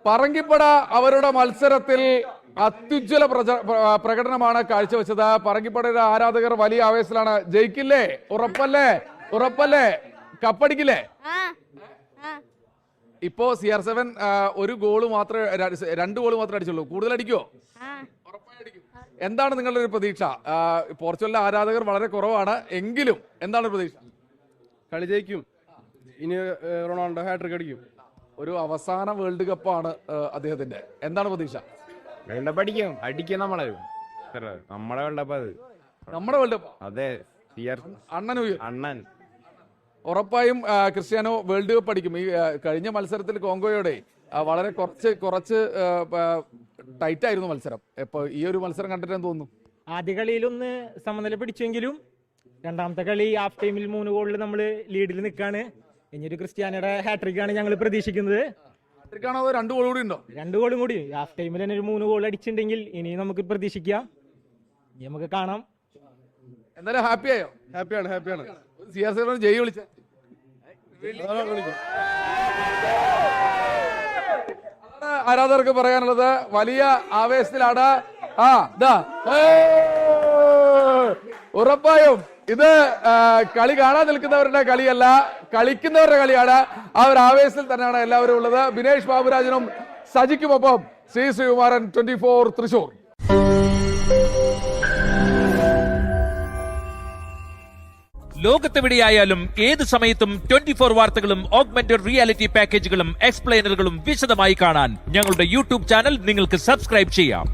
പറങ്കിപ്പട അവരുടെ മത്സരത്തിൽ അത്യുജ്വല പ്രകടനമാണ് കാഴ്ചവെച്ചത്. പറങ്കിപ്പടയുടെ ആരാധകർ വലിയ ആവേശത്തിലാണ്. ജയിക്കില്ലേ? ഉറപ്പല്ലേ? ഉറപ്പല്ലേ? കപ്പടിക്കില്ലേ? ഇപ്പോ CR7 ഒരു ഗോള് മാത്രമേ 2 ഗോള് മാത്രമേ അടിച്ചുള്ളൂ. കൂടുതൽ അടിക്കുമോ? എന്താണ് നിങ്ങളുടെ ഒരു പ്രതീക്ഷ? പോർച്ചുഗലിലെ ആരാധകർ വളരെ കുറവാണ് എങ്കിലും എന്താണ് പ്രതീക്ഷ? കളി ജയിക്കും. ഇനി റൊണാൾഡോ ഹാട്രിക് അടിക്കും. ഒരു അവസാന വേൾഡ് കപ്പാണ് അദ്ദേഹത്തിന്റെ. എന്താണ് പ്രതീക്ഷ? വേൾഡ് കപ്പ് അടിക്കും നമ്മളെ വേൾഡ് കപ്പ്. അത് നമ്മുടെ വേൾഡ് കപ്പ്. അതെ, അണ്ണൻ ഉറപ്പായും ക്രിസ്ത്യാനോ വേൾഡ് കപ്പ് അടിക്കും. ഈ കഴിഞ്ഞ മത്സരത്തിൽ കോങ്കോയോടെ വളരെ കുറച്ച് ടൈറ്റ് ആയിരുന്നു മത്സരം. ഇപ്പൊ ഈ ഒരു മത്സരം കണ്ടിട്ട് തോന്നുന്നു. ആദ്യ കളിയിലൊന്ന് സമനില പിടിച്ചെങ്കിലും രണ്ടാമത്തെ കളി ഹാഫ് ടൈമിൽ 3 ഗോളിൽ നമ്മൾ ലീഡിൽ നിൽക്കാണ്. ഇനിയൊരു ക്രിസ്ത്യാനോയുടെ ഹാട്രിക് ആണ് ഞങ്ങൾ പ്രതീക്ഷിക്കുന്നത്. 2 ഗോൾ കൂടി ഉണ്ടോ? 2 ഗോളും കൂടി ഹാഫ് ടൈമിൽ തന്നെ ഒരു 3 ഗോൾ അടിച്ചിട്ടുണ്ടെങ്കിൽ ഇനി നമുക്ക് പ്രതീക്ഷിക്കാം. ഇനി നമുക്ക് കാണാം. എന്തായാലും ഹാപ്പിയായോ? ഹാപ്പിയാണ്. CR7 ജയ് വിളിച്ച ആരാധകർക്ക് പറയാനുള്ളത്. വലിയ ആവേശത്തിലാണ്. ഉറപ്പായും ഇത് കളി കാണാൻ നിൽക്കുന്നവരുടെ കളിയല്ല, കളിക്കുന്നവരുടെ കളിയാണ്. ആ ഒരു ആവേശത്തിൽ തന്നെയാണ് എല്ലാവരും ഉള്ളത്. ബിനേഷ് ബാബുരാജനും സജിക്കുമൊപ്പം ശ്രീകുമാരൻ, 24 തൃശൂർ. ലോകത്തെവിടെയായാലും ഏത് സമയത്തും 24 വാർത്തകളും ഓഗ്മെന്റഡ് റിയാലിറ്റി പാക്കേജുകളും എക്സ്പ്ലെയിനറുകളും വിശദമായി കാണാൻ ഞങ്ങളുടെ യൂട്യൂബ് ചാനൽ നിങ്ങൾക്ക് സബ്സ്ക്രൈബ് ചെയ്യാം.